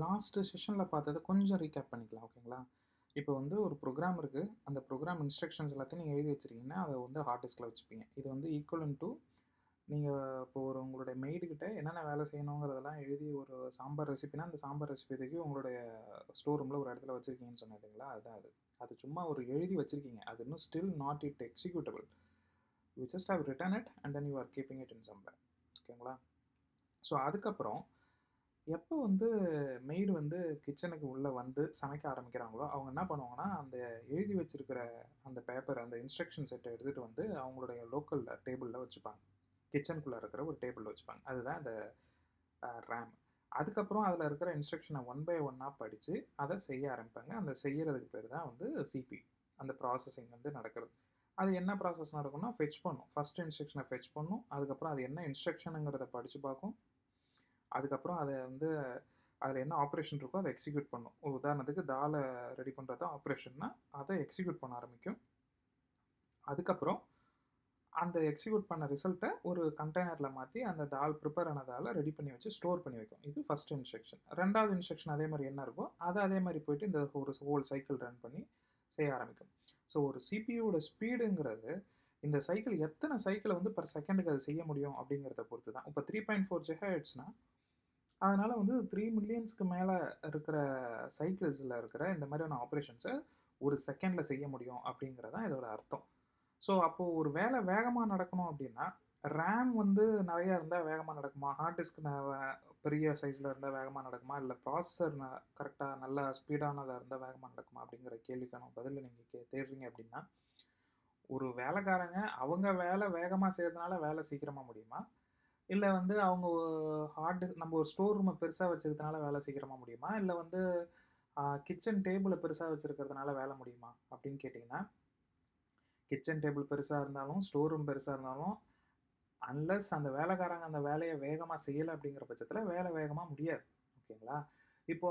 Last செஷன்ல பார்த்தத கொஞ்சம் recap பண்ணிக்கலாம். ஓகேங்களா? இப்போ வந்து ஒரு ப்ரோகிராம் இருக்கு. அந்த ப்ரோகிராம் இன்ஸ்ட்ரக்ஷன்ஸ் எல்லாத்தையும் நீங்க எழுதி வச்சிருக்கீங்கன்னா, அத வந்து ஹார்ட் டிஸ்க்ல வச்சுப்பீங்க. இது வந்து ஈக்குவலன்ட் டூ நீங்க இப்போ உங்களுடைய மெய்டு கிட்ட என்னென்ன வேலை செய்யணுங்கிறதெல்லாம் எழுதி ஒரு சாம்பார் ரெசிபினா, அந்த சாம்பார் ரெசிபி தூக்கி உங்களுடைய ஸ்டோர் ரூம்ல ஒரு இடத்துல வச்சிருக்கீங்கன்னு சொன்னேன் இல்லைங்களா? அதுதான் அது. அது சும்மா ஒரு எழுதி வச்சிருக்கீங்க. அது இன்னும் still not it executable. You just have return it and then you are keeping it in somewhere. ஓகேங்களா? ஸோ அதுக்கப்புறம் எப்போ வந்து மெய்டு வந்து கிச்சனுக்கு உள்ளே வந்து சமைக்க ஆரம்பிக்கிறாங்களோ அவங்க என்ன பண்ணுவாங்கன்னா அந்த எழுதி வச்சிருக்கிற அந்த பேப்பர் அந்த இன்ஸ்ட்ரக்ஷன் செட்டை எடுத்துகிட்டு வந்து அவங்களுடைய லோக்கல் டேபிளில் வச்சுப்பாங்க. கிச்சனுக்குள்ளே இருக்கிற ஒரு டேபிளில் வச்சுப்பாங்க. அதுதான் அந்த ரேம். அதுக்கப்புறம் அதில் இருக்கிற இன்ஸ்ட்ரக்ஷனை ஒன் பை ஒன்னாக படித்து அதை செய்ய ஆரம்பிப்பாங்க. அந்த செய்யறதுக்கு பேர் தான் வந்து சிபி. அந்த ப்ராசஸிங் வந்து நடக்கிறது. அது என்ன ப்ராசஸ் நடக்கும்னா ஃபெச் பண்ணும். ஃபர்ஸ்ட் இன்ஸ்ட்ரக்ஷனை ஃபெச் பண்ணும். அதுக்கப்புறம் அது என்ன இன்ஸ்ட்ரக்ஷனுங்கிறத படித்து பார்க்கும். அதுக்கப்புறம் அதை வந்து அதில் என்ன ஆப்ரேஷன் இருக்கோ அதை எக்ஸிக்யூட் பண்ணும். உதாரணத்துக்கு தாலை ரெடி பண்ணுறது தான் ஆப்ரேஷன்னா அதை எக்ஸிக்யூட் பண்ண ஆரம்பிக்கும். அதுக்கப்புறம் அந்த எக்ஸிக்யூட் பண்ண ரிசல்ட்டை ஒரு கண்டெய்னரில் மாற்றி அந்த தால் ப்ரிப்பேர் ஆன தாலை ரெடி பண்ணி வச்சு ஸ்டோர் பண்ணி வைக்கும். இது ஃபஸ்ட் இன்ஸ்ட்ரக்ஷன். ரெண்டாவது இன்ஸ்ட்ரக்ஷன் அதே மாதிரி என்ன இருக்கோ அதை அதே மாதிரி போயிட்டு இந்த ஒரு ஹோல் சைக்கிள் ரன் பண்ணி செய்ய ஆரம்பிக்கும். ஸோ ஒரு சிபியூட ஸ்பீடுங்கிறது இந்த சைக்கிள் எத்தனை சைக்கிளை வந்து பர் செகண்டுக்கு அது செய்ய முடியும் அப்படிங்கிறத பொறுத்து தான். இப்போ 3.4 ஜிஹெர்ட்ஸ்னா அதனால் வந்து 3 மில்லியன்ஸ்க்கு மேலே இருக்கிற சைக்கிள்ஸில் இருக்கிற இந்த மாதிரியான ஆப்ரேஷன்ஸை ஒரு செகண்டில் செய்ய முடியும் அப்படிங்கிறது தான் இதோட அர்த்தம். ஸோ அப்போது ஒரு வேலை வேகமாக நடக்கணும் அப்படின்னா ரேம் வந்து நிறையா இருந்தால் வேகமாக நடக்குமா, ஹார்ட் டிஸ்க் பெரிய சைஸில் இருந்தால் வேகமாக நடக்குமா, இல்லை ப்ராசஸர் கரெக்டாக நல்ல ஸ்பீடானதாக இருந்தால் வேகமாக நடக்குமா அப்படிங்கிற கேள்விக்கான பதில் நீங்கள் தேடுறீங்க அப்படின்னா ஒரு வேலைக்காரங்க அவங்க வேலை வேகமாக செய்கிறதுனால வேலை சீக்கிரமாக முடியுமா, இல்லை வந்து அவங்க நம்ம ஒரு ஸ்டோர் ரூமை பெருசாக வச்சுருக்கனால வேலை சீக்கிரமாக முடியுமா, இல்லை வந்து கிச்சன் டேபிளை பெருசாக வச்சுருக்கிறதுனால வேலை முடியுமா அப்படின்னு கேட்டிங்கன்னா கிச்சன் டேபிள் பெருசாக இருந்தாலும் ஸ்டோர் ரூம் பெருசாக இருந்தாலும் அன்லஸ் அந்த வேலைக்காரங்க அந்த வேலையை வேகமாக செய்யலை அப்படிங்கிற பட்சத்தில் வேலை வேகமாக முடியாது. ஓகேங்களா? இப்போ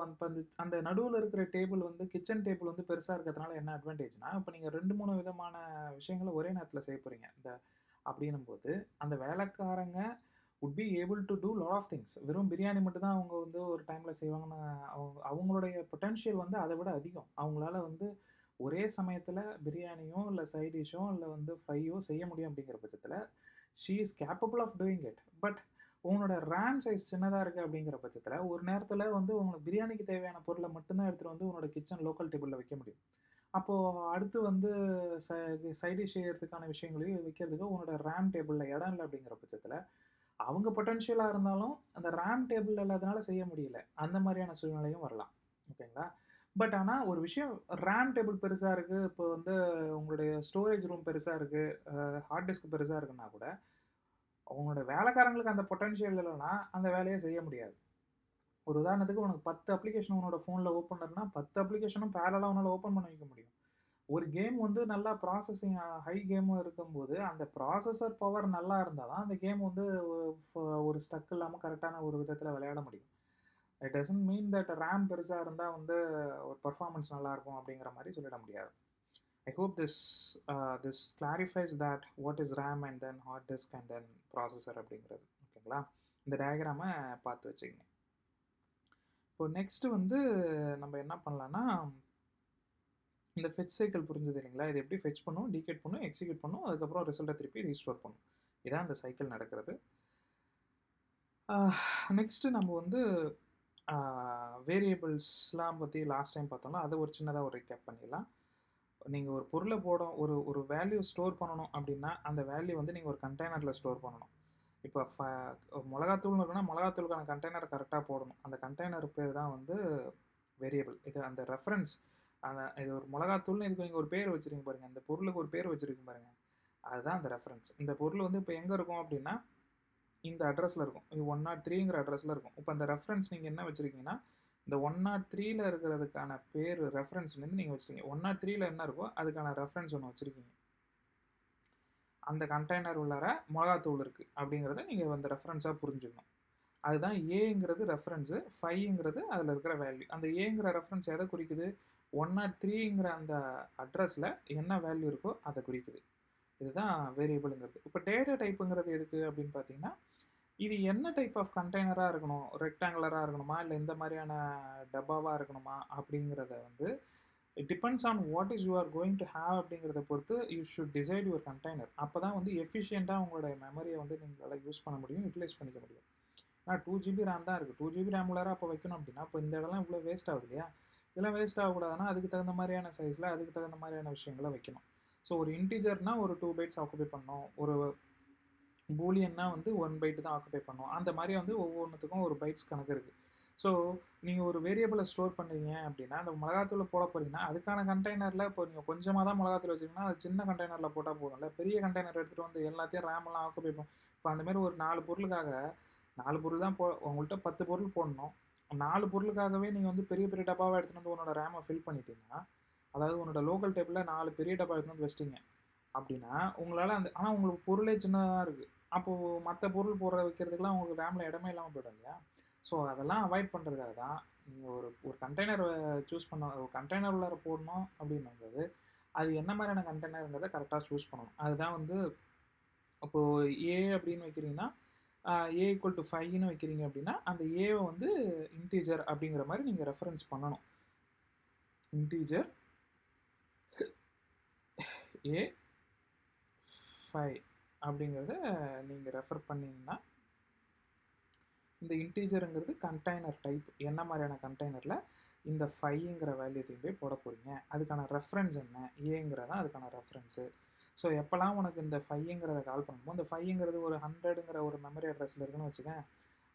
அந்த நடுவில் இருக்கிற டேபிள் வந்து கிச்சன் டேபிள் வந்து பெருசாக இருக்கிறதுனால என்ன அட்வான்டேஜ்னா இப்போ நீங்கள் 2-3 விதமான விஷயங்களை ஒரே நேரத்தில் செய்ய போகிறீங்க. அப்படின்னும் போது அந்த வேலைக்காரங்க would be able to do lot of things. வெறும் பிரியாணி மட்டும் தான் அவங்க வந்து ஒரு டைமில் செய்வாங்கன்னு அவங்களுடைய பொட்டென்ஷியல் வந்து அதை விட அதிகம். அவங்களால வந்து ஒரே சமயத்தில் பிரியாணியோ இல்லை சைட் டிஷ்ஷோ இல்லை வந்து ஃப்ரையோ செய்ய முடியும் அப்படிங்கிற பட்சத்தில் she is capable of doing it. But உங்களோட ரேம் சைஸ் சின்னதாக இருக்குது அப்படிங்கிற பட்சத்தில் ஒரு நேரத்தில் வந்து உங்களுக்கு பிரியாணிக்கு தேவையான பொருளை மட்டும்தான் எடுத்துகிட்டு வந்து உங்களோட கிச்சன் லோக்கல் டேபிளில் வைக்க முடியும். அப்போது அடுத்து வந்து சைட் டிஷ் செய்யறதுக்கான விஷயங்களையும் வைக்கிறதுக்கு உங்களோட ரேம் டேபிளில் இடம் இல்லை அப்படிங்கிற பட்சத்தில் அவங்க பொட்டென்ஷியலாக இருந்தாலும் அந்த ரேம் டேபிள் இல்லாதனால செய்ய முடியல. அந்த மாதிரியான சூழ்நிலையும் வரலாம். ஓகேங்களா? பட் ஆனால் ஒரு விஷயம் ரேம் டேபிள் பெருசாக இருக்குது, இப்போ வந்து உங்களுடைய ஸ்டோரேஜ் ரூம் பெருசாக இருக்குது, ஹார்ட் டிஸ்க் பெருசாக இருக்குன்னா கூட அவங்களோட வேலைக்காரங்களுக்கு அந்த பொட்டென்ஷியல் இல்லைன்னா அந்த வேலையை செய்ய முடியாது. ஒரு உதாரணத்துக்கு உனக்கு 10 அப்ளிகேஷன் உன்னோட ஃபோனில் ஓப்பன் பண்ணுறதுனா 10 அப்ளிகேஷனும் பேரலாக உன்னால் ஓப்பன் பண்ண வைக்க முடியும். ஒரு கேம் வந்து நல்லா ப்ராசஸிங் ஹை கேமும் இருக்கும்போது அந்த ப்ராசஸர் பவர் நல்லா இருந்தால் தான் அந்த கேம் வந்து ஒரு ஸ்டக் இல்லாமல் கரெக்டான ஒரு விதத்தில் விளையாட முடியும். It doesn't mean that RAM பெருசாக இருந்தால் வந்து ஒரு பர்ஃபார்மன்ஸ் நல்லாயிருக்கும் அப்படிங்கிற மாதிரி சொல்லிட முடியாது. I hope this clarifies that what is RAM and then hard disk and then processor அப்படிங்கிறது. ஓகேங்களா? இந்த டயக்ராமை பார்த்து வச்சுக்கங்க. இப்போ நெக்ஸ்ட்டு வந்து நம்ம என்ன பண்ணலான்னா இந்த ஃபெச் சைக்கிள் புரிஞ்சது இல்லைங்களா? இது எப்படி ஃபெச் பண்ணும், டீகேட் பண்ணும், எக்ஸிக்யூட் பண்ணும், அதுக்கப்புறம் ரிசல்ட்டை திருப்பி ரீஸ்டோர் பண்ணும். இதான் அந்த சைக்கிள் நடக்கிறது. நெக்ஸ்ட்டு நம்ம வந்து வேரியபிள்ஸ்லாம் பற்றி லாஸ்ட் டைம் பார்த்தோம்னா அதை ஒரு சின்னதாக ஒரு ரீகேப் பண்ணிடலாம். நீங்கள் ஒரு பொருளை ஒரு வேல்யூ ஸ்டோர் பண்ணணும் அப்படின்னா அந்த வேல்யூ வந்து நீங்கள் ஒரு கண்டெய்னரில் ஸ்டோர் பண்ணணும். இப்போ மிளகாத்தூள்னு இருக்குன்னா மிளகாத்தூளுக்கான கண்டெய்னர் கரெக்டாக போடணும். அந்த கண்டெய்னர் பேர் தான் வந்து வேரியபிள். இது அந்த ரெஃபரன்ஸ் இது ஒரு மிளகாத்தூள்னு இதுக்கு நீங்கள் ஒரு பேர் வச்சுருக்கீங்க பாருங்கள், அந்த பொருளுக்கு ஒரு பேர் வச்சுருக்கீங்க பாருங்கள், அதுதான் அந்த ரெஃபரன்ஸ். இந்த பொருள் வந்து இப்போ எங்கே இருக்கும் அப்படின்னா இந்த அட்ரஸில் இருக்கும். இது 103ங்கிற அட்ரஸில் இருக்கும். இப்போ அந்த ரெஃபரன்ஸ் நீங்கள் என்ன வச்சுருக்கீங்கன்னா இந்த 103ல் இருக்கிறதுக்கான பேர் ரெஃபரன்ஸ்லேருந்து நீங்கள் வச்சுருக்கீங்க. 103ல் என்ன இருக்கோ அதுக்கான ரெஃபரன்ஸ் ஒன்று வச்சுருக்கீங்க. அந்த கண்டெய்னர் உள்ளார மிளகாத்தூள் இருக்குது அப்படிங்கிறத நீங்கள் அந்த ரெஃபரன்ஸாக புரிஞ்சுக்கணும். அதுதான் ஏங்கிறது ரெஃபரன்ஸு, 5ங்கிறது அதில் இருக்கிற வேல்யூ. அந்த ஏங்கிற ரெஃபரன்ஸ் எதை குறிக்குது? 103ங்கிற அந்த அட்ரஸில் என்ன வேல்யூ இருக்கோ அதை குறிக்குது. இதுதான் வேரியபிளுங்கிறது. இப்போ டேட்டா டைப்புங்கிறது எதுக்கு அப்படின்னு பார்த்தீங்கன்னா இது என்ன டைப் ஆஃப் கண்டெய்னரா இருக்கணும்? ரெக்டாங்குலரா இருக்கணுமா? இல்ல இந்த மாரியான டப்பாவா இருக்கணுமா? அப்படிங்கிறத வந்து it depends on what is you are going to have அப்படிங்கிறத பொறுத்து you should decide your container. அப்பதான் வந்து எஃபிஷியன்ட்டா உங்களுடைய மெமரிய வந்து நீங்களால யூஸ் பண்ண முடியும், யுட்டிலைஸ் பண்ணிக்க முடியும். ஆனா 2 ஜிபி ரேம் தான் இருக்கு. 2 ஜிபி ரேம் உள்ளார அப்ப வைக்கணும் அப்படின்னா, அப்ப இந்த இடம்லாம் இவ்வளோ வேஸ்ட் ஆகுது இல்லையா? இதெல்லாம் வேஸ்ட் ஆகக்கூடாதுன்னா, அதுக்கு தகுந்த மாரியான சைஸ்ல, அதுக்கு தகுந்த மாரியான விஷயங்கள வைக்கணும். ஸோ ஒரு இன்டிஜர்னா ஒரு 2 பைட்ஸ் ஆக்குபை பண்ணணும். ஒரு பூலியன்னா வந்து 1 பைட் தான் ஆக்குபை பண்ணும். அந்த மாரி வந்து ஒவ்வொன்னுத்துக்கும் ஒரு பைட்ஸ் கணக்கு இருக்கு. ஸோ நீங்க ஒரு வேரியபிள ஸ்டோர் பண்றீங்க அப்படின்னா, அந்த மிளகாத்தூள போட போறீங்கன்னா, அதுக்கான கண்டெய்னர்ல இப்போ நீங்க கொஞ்சமா தான் மிளகாத்தூள் வச்சிருக்கீங்கன்னா, அது சின்ன கண்டெய்னர்ல போட்டா போதும்ல. பெரிய கண்டெய்னர் எடுத்துட்டு வந்து எல்லாத்தையும் ரேம்லாம் ஆக்குபை இப்போ அந்த மாரி ஒரு 4 பொருளுக்காக 4 பொருள் தான் உங்கள்ட்ட 10 பொருள் போடணும். 4 பொருளுக்காகவே நீங்க வந்து பெரிய பெரிய டப்பாவா எடுத்துட்டு வந்து உன்னோட ரேம ஃபில் பண்ணிட்டீங்கன்னா, அதாவது உன்னோட லோக்கல் டேபிள்ல 4 பெரிய டப்பா எடுத்துட்டு வந்து வச்சுட்டீங்க. அப்படின்னா, உங்களால ஆனா உங்களுக்கு பொருளே சின்னதா தான் இருக்கு. அப்போ மத்த பொருள் போடுற வைக்கிறதுக்குலாம் உங்களுக்கு ரேம்ல இடமே இல்லாம போயிடும் இல்லையா? ஸோ அதெல்லாம் அவாய்ட் பண்றதுக்காக தான், நீங்க ஒரு ஒரு கண்டெய்னர் சூஸ் பண்ண ஒரு கண்டெய்னர் உள்ளார போடணும் அப்படின்னும்போது, அது என்ன மாரியான கண்டெய்னர்ங்கிறத கரெக்ட்டா சூஸ் பண்ணணும். அதுதான் வந்து இப்போ ஏ அப்படின்னு வைக்கிறீங்கன்னா, ஏ ஈக்குவல் டூ 5ன்னு வைக்கிறீங்க அப்படின்னா, அந்த ஏவ வந்து இன்டிஜர் அப்படிங்கிற மாரி நீங்க ரெஃபரன்ஸ் பண்ணணும். இன்டிஜர் ஏ 5 அப்படிங்கிறத நீங்க ரெஃபர் பண்ணீங்கன்னா, இந்த இன்டிஜர்ங்கிறது கண்டெய்னர் டைப். என்ன மாரியான கண்டெய்னர்ல இந்த 5ங்கிற வேல்யூ தூக்கி போய் போட போறீங்க. அதுக்கான ரெஃபரன்ஸ் என்ன? ஏங்கிறது தான் அதுக்கான ரெஃபரன்ஸு. ஸோ எப்பலாம் உனக்கு இந்த 5ங்கிறத கால் பண்ணுமோ, இந்த 5ங்கிறது ஒரு 100ங்கிற ஒரு மெமரி அட்ரஸ்ல இருக்குன்னு வச்சுக்கயேன்.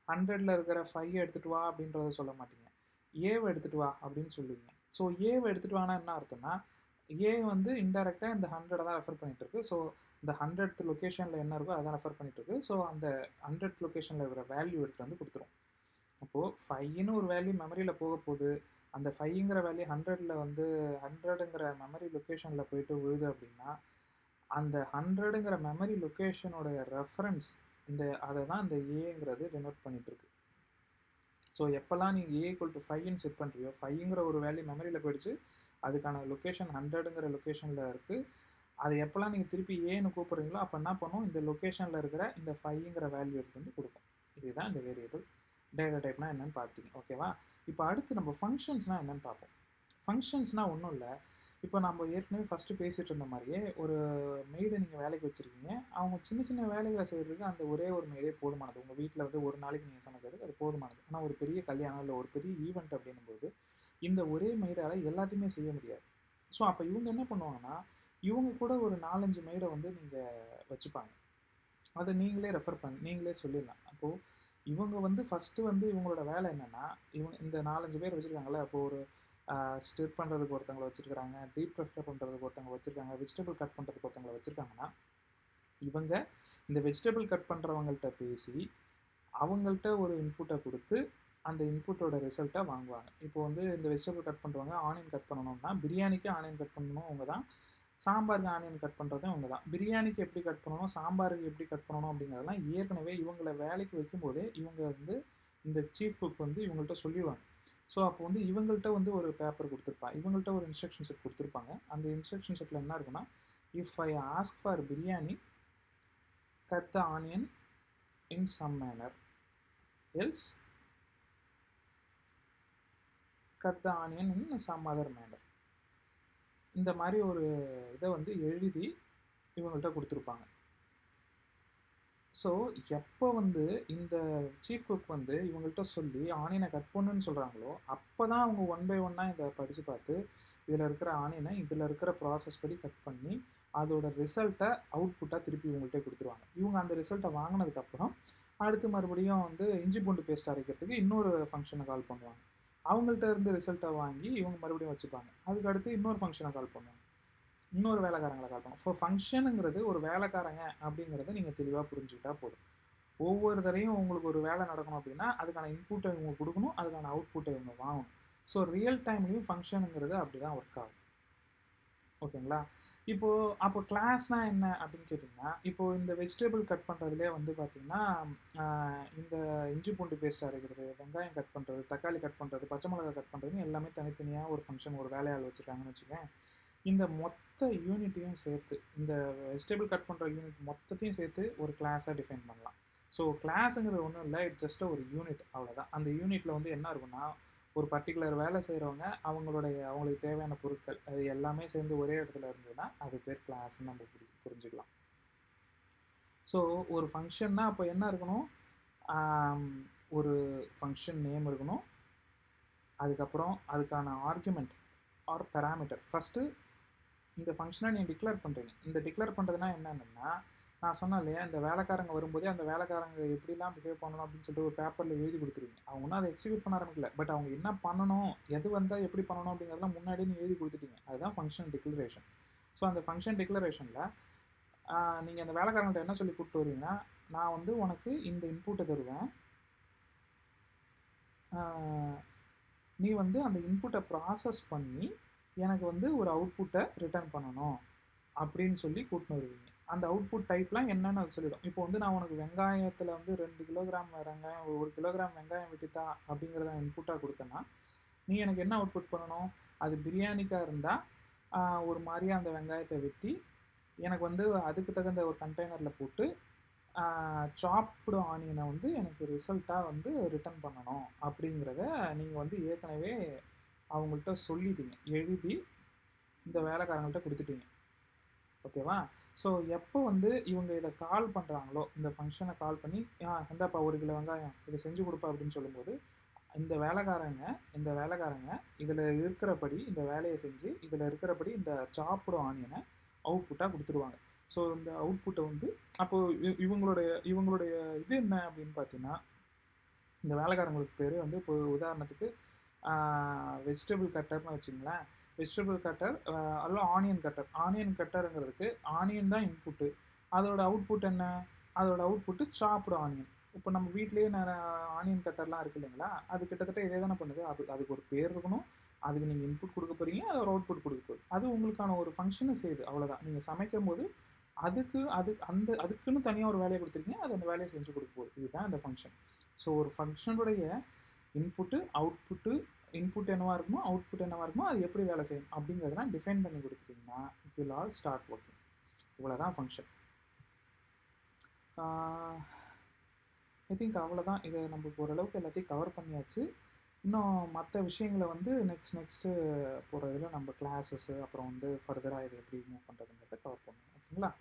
100ல இருக்கிற 5 எடுத்துட்டு வா அப்படின்றத சொல்ல மாட்டீங்க. ஏவ எடுத்துட்டு வா அப்படின்னு சொல்லுவீங்க. ஸோ ஏவ எடுத்துட்டு வான்னா என்ன அர்த்தம்னா, ஏ வந்து இன்டைரக்ட்டா இந்த 100 தான் ரெஃபர் பண்ணிட்டு இருக்கு. ஸோ இந்த 100த் லொகேஷன்ல என்ன இருக்கோ அதான் ரெஃபர் பண்ணிட்டு இருக்கு. ஸோ அந்த 100த் லொகேஷன்ல இருக்கிற வேல்யூ எடுத்துட்டு வந்து குடுத்துரும். அப்போ 5ன்னு ஒரு வேல்யூ மெமரியில போகப்போது. அந்த 5ங்கிற வேல்யூ 100ல வந்து 100ங்கிற மெமரி லொகேஷன்ல போயிட்டு விழுது அப்படின்னா, அந்த 100ங்கிற மெமரி லொகேஷனோட ரெஃபரன்ஸ் அத தான் இந்த ஏங்கிறது டினோட் பண்ணிட்டு இருக்கு. ஸோ எப்பலாம் நீங்க ஏ ஈக்குவல் டூ 5ன்னு செட் பண்றியோ, 5ங்கிற ஒரு வேல்யூ மெமரியில போயிடுச்சு. அதுக்கான லொகேஷன் 100ங்கிற லொகேஷன்ல இருக்கு. அத எப்பலாம் நீங்க திருப்பி ஏன்னு கூப்பிடுறீங்களோ, அப்ப என்ன பண்ணும், இந்த லொகேஷன்ல இருக்கிற இந்த 5ங்கிற வேல்யூ எடுத்து வந்து குடுக்கும். இதுதான் இந்த வேரியபிள். டேட்டா டைப்னா என்னன்னு பார்த்துட்டீங்க. ஓகேவா? இப்ப அடுத்து நம்ம ஃபங்ஷன்ஸ்னா என்னன்னு பார்ப்போம். ஃபங்ஷன்ஸ்னா ஒண்ணும் இல்ல. இப்ப நம்ம ஏற்கனவே ஃபர்ஸ்ட்டு பேசிட்டு இருந்த மாரியே, ஒரு மெய்ட நீங்க வேலைக்கு வச்சிருக்கீங்க. அவங்க சின்ன சின்ன வேலைகள செய்றதுக்கு அந்த ஒரே ஒரு மெய்டே போதுமானது. உங்க வீட்ல வந்து ஒரு நாளைக்கு நீங்க சமைக்கிறதுக்கு அது போதுமானது. ஆனா ஒரு பெரிய கல்யாணம், இல்ல ஒரு பெரிய ஈவென்ட் அப்படின்னும்போது, இந்த ஒரே மெய்டால எல்லாத்தையுமே செய்ய முடியாது. ஸோ அப்ப இவங்க என்ன பண்ணுவாங்கன்னா, இவங்க கூட ஒரு 4, 5 மெய்ட வந்து நீங்க வச்சுப்பாங்க. அத நீங்களே ரெஃபர் நீங்களே சொல்லிடலாம். அப்போ இவங்க வந்து ஃபர்ஸ்ட்டு வந்து இவங்களோட வேலை என்னன்னா, இவங்க இந்த 4, 5 பேர் வச்சிருக்காங்கல்ல, அப்போ ஒரு ஸ்டிர் பண்றதுக்கு ஒருத்தவங்கள வச்சிருக்காங்க, டீப் ஃப்ரை பண்றதுக்கு ஒருத்தவங்க வச்சிருக்காங்க, வெஜிடபிள் கட் பண்றதுக்கு ஒருத்தவங்கள வச்சிருக்காங்கன்னா, இவங்க இந்த வெஜிடபிள் கட் பண்றவங்கள்ட்ட பேசி, அவங்கள்ட்ட ஒரு இன்புட்ட குடுத்து, அந்த இன்புட்டோட ரிசல்ட்ட வாங்குவாங்க. இப்போ வந்து இந்த வெஜிடபிள் கட் பண்றவங்க ஆனியன் கட் பண்ணணும்னா, பிரியாணிக்கு ஆனியன் கட் பண்ணணும் அவங்க தான். சாம்பாருக்கு ஆனியன் கட் பண்றதும் இவங்க தான். பிரியாணிக்கு எப்படி கட் பண்ணணும், சாம்பாருக்கு எப்படி கட் பண்ணணும் அப்படிங்கிறதெல்லாம் ஏற்கனவே இவங்கள வேலைக்கு வைக்கும்போதே, இவங்க வந்து இந்த சீஃப் குக் வந்து இவங்கள்ட்ட சொல்லிருவாங்க. ஸோ அப்போ வந்து இவங்கள்ட்ட வந்து ஒரு பேப்பர் குடுத்துருப்பாங்க. இவங்கள்ட்ட ஒரு இன்ஸ்ட்ரக்ஷன் செட் குடுத்துருப்பாங்க. அந்த இன்ஸ்ட்ரக்ஷன் செட்ல என்ன இருக்குன்னா, if I ask for biryani, cut the onion in some manner. Else cut the onion in some other manner. இந்த மாரி ஒரு இத வந்து எழுதி இவங்கள்ட்ட குடுத்துருப்பாங்க. ஸோ, எப்போ வந்து இந்த சீஃப் குக் வந்து இவங்கள்ட்ட சொல்லி ஆனியன கட் பண்ணுன்னு சொல்றாங்களோ, அப்பதான் அவங்க ஒன் பை ஒன்னா இத படிச்சு பார்த்து, இதுல இருக்கிற ஆனியன இதுல இருக்கிற ப்ராசஸ் படி கட் பண்ணி, அதோட ரிசல்ட்ட அவுட்புட்டா திருப்பி இவங்கள்ட்ட குடுத்துருவாங்க. இவங்க அந்த ரிசல்ட்ட வாங்குனதுக்கப்புறம், அடுத்து மறுபடியும் வந்து இஞ்சி பூண்டு பேஸ்ட் அரைக்கிறதுக்கு இன்னொரு ஃபங்ஷன கால் பண்ணுவாங்க. அவங்கள்ட்ட இருந்து ரிசல்ட்ட வாங்கி இவங்க மறுபடியும் வச்சுப்பாங்க. அதுக்கு அடுத்து இன்னொரு ஃபங்ஷன கால் பண்ணுவாங்க. இன்னொரு வேலைக்காரங்கள காட்டணும். ஸோ ஃபங்ஷனுங்கிறது ஒரு வேலைக்காரங்க அப்படிங்கிறத நீங்க தெளிவா புரிஞ்சுக்கிட்டா போதும். ஒவ்வொரு தடவையும் உங்களுக்கு ஒரு வேலை நடக்கணும் அப்படின்னா, அதுக்கான இன்புட்ட இவங்க குடுக்கணும். அதுக்கான அவுட்புட்ட இவங்க வாங்கணும். ஸோ ரியல் டைம்லயும் ஃபங்ஷனுங்கிறது அப்படிதான் ஒர்க் ஆகும். ஓகேங்களா? இப்போ அப்போ கிளாஸ்னா என்ன அப்படின்னு கேட்டீங்கன்னா, இப்போ இந்த வெஜிடபிள் கட் பண்றதுலயே வந்து பார்த்தீங்கன்னா, அ இந்த இஞ்சி பூண்டு பேஸ்ட் அரைக்கிறது, வெங்காயம் கட் பண்றது, தக்காளி கட் பண்றது, பச்சை மிளகாய் கட் பண்றதுன்னு எல்லாமே தனித்தனியா ஒரு ஃபங்ஷன் ஒரு வேலையாள் வச்சிருக்காங்கன்னு வச்சுக்கயேன். இந்த மொத்த யூனிட்டையும் சேர்த்து, இந்த வெஜிடபிள் கட் பண்ற யூனிட் மொத்தத்தையும் சேர்த்து ஒரு கிளாஸா டிஃபைன் பண்ணலாம். ஸோ கிளாஸுங்கிறது ஒன்றும் இல்லை, இட்ஸ் ஜஸ்ட் ஒரு யூனிட், அவ்வளோதான். அந்த யூனிட்டில் வந்து என்ன இருக்குன்னா, ஒரு பர்டிகுலர் வேலை செய்கிறவங்க அவங்களுக்கு தேவையான பொருட்கள் அது எல்லாமே சேர்ந்து ஒரே இடத்துல இருந்ததுன்னா அது பேர் கிளாஸ்ன்னு நம்ம புரிஞ்சுக்கலாம். ஸோ ஒரு ஃபங்க்ஷன்னா அப்போ என்ன இருக்கணும், ஒரு ஃபங்க்ஷன் நேம் இருக்கணும், அதுக்கப்புறம் அதுக்கான ஆர்குமெண்ட் ஆர் பேராமீட்டர். ஃபஸ்ட்டு இந்த ஃபங்க்ஷனை நீங்கள் டிக்ளேர் பண்ணுறீங்க. இந்த டிக்ளேர் பண்ணுறதுனா என்னென்னா, நான் சொன்னேன் இல்லையா, இந்த வேலைக்காரங்க வரும்போதே அந்த வேலைக்காரங்க எப்படிலாம் பிஹேவ் பண்ணணும் அப்படின்னு சொல்லிட்டு ஒரு பேப்பரில் எழுதி கொடுத்துருவீங்க. அவங்க ஒன்றும் அதை எக்ஸிக்யூட் பண்ண ஆரம்பிக்கல, பட் அவங்க என்ன பண்ணணும், எது வந்தால் எப்படி பண்ணணும் அப்படிங்கிறதெல்லாம் முன்னாடியே நீங்கள் எழுதி கொடுத்துட்டீங்க. அதுதான் ஃபங்க்ஷன் டிக்ளரேஷன். ஸோ அந்த ஃபங்க்ஷன் டிக்ளரேஷனில் நீங்கள் அந்த வேலைக்காரங்கள்ட்ட என்ன சொல்லி கூப்பிட்டு வருவீங்கன்னா, நான் வந்து உனக்கு இந்த இன்புட்டை தருவேன், நீ வந்து அந்த இன்புட்டை ப்ராசஸ் பண்ணி எனக்கு வந்து ஒரு அவுட்புட்டை ரிட்டர்ன் பண்ணணும் அப்படின்னு சொல்லி கூட்டின்னு வருவீங்க. அந்த அவுட்புட் டைப்லாம் என்னன்னு அது சொல்லிடும். இப்போ வந்து நான் உனக்கு வெங்காயத்தில் வந்து 2 கிலோகிராம் வெங்காயம் 1 கிலோகிராம் வெங்காயம் வெட்டித்தா அப்படிங்கிறத இன்புட்டாக கொடுத்தேன்னா, நீ எனக்கு என்ன அவுட்புட் பண்ணணும், அது பிரியாணிக்காக இருந்தால் ஒரு மாதிரியாக அந்த வெங்காயத்தை வெட்டி எனக்கு வந்து அதுக்கு தகுந்த ஒரு கண்டெய்னரில் போட்டு சாப்டு ஆனியனை வந்து எனக்கு ரிசல்ட்டாக வந்து ரிட்டர்ன் பண்ணணும் அப்படிங்கிறத நீங்கள் வந்து ஏற்கனவே அவங்கள்ட்ட சொல்லிட்டீங்க, எழுதி இந்த வேலைக்காரங்கள்ட்ட கொடுத்துட்டீங்க. ஓகேவா? ஸோ எப்போ வந்து இவங்க இதை கால் பண்ணுறாங்களோ, இந்த ஃபங்க்ஷனை கால் பண்ணி இந்தாப்பா 1 கிலோ வெங்காயம் இதை செஞ்சு கொடுப்பா அப்படின்னு சொல்லும்போது, இந்த வேலைக்காரங்க இதில் இருக்கிறபடி இந்த வேலையை செஞ்சு இதில் இருக்கிறபடி இந்த சாப்டு ஆனியனை அவுட்புட்டாக கொடுத்துருவாங்க. ஸோ இந்த அவுட்புட்டை வந்து அப்போது இவங்களுடைய இது என்ன அப்படின்னு பார்த்தீங்கன்னா, இந்த வேலைக்காரங்களுக்கு பேர் வந்து இப்போ உதாரணத்துக்கு வெஜிடபிள் கட்டர்னு வச்சுங்களேன். வெஜிடபிள் கட்டர் அல்ல ஆனியன் கட்டருங்கிறதுக்கு ஆனியன் தான் இன்புட்டு. அதோட அவுட்புட் என்ன, அதோட அவுட்புட்டு சாப்டு ஆனியன். இப்போ நம்ம வீட்லேயே ஆனியன் கட்டர்லாம் இருக்குது இல்லைங்களா, அது கிட்டத்தட்ட இதே தானே பண்ணுது. அதுக்கு ஒரு பேர் இருக்கணும், அதுக்கு நீங்கள் இன்புட் கொடுக்க போகிறீங்க, அது ஒரு அவுட்புட் கொடுக்க போகுது. அது உங்களுக்கான ஒரு ஃபங்க்ஷனை செய்யுது, அவ்வளோதான். நீங்கள் சமைக்கும் போது அதுக்குன்னு தனியாக ஒரு வேலையை கொடுத்துருக்கீங்க, அது அந்த வேலையை செஞ்சு கொடுக்க போகுது. இதுதான் இந்த ஃபங்க்ஷன். ஸோ ஒரு ஃபங்க்ஷனுடைய இன்புட்டு இன்புட் என்னவாக இருக்குமோ அவுட்புட் என்னவாக இருக்குமோ அது எப்படி வேலை செய்யும் அப்படிங்கிறதெல்லாம் டிஃபைன் பண்ணி கொடுத்துட்டிங்கன்னா it will all start working. இவ்வளோதான் ஃபங்க்ஷன். ஐ திங்க் அவ்வளோதான். இதை நம்ம ஓரளவுக்கு எல்லாத்தையும் கவர் பண்ணியாச்சு. இன்னும் மற்ற விஷயங்களை வந்து நெக்ஸ்ட்டு போகிற இதில் நம்ம கிளாஸஸ்ஸு அப்புறம் வந்து ஃபர்தராக இதை எப்படி மூவ் பண்ணுறதுங்கிறத கவர் பண்ணுவோம். ஓகேங்களா?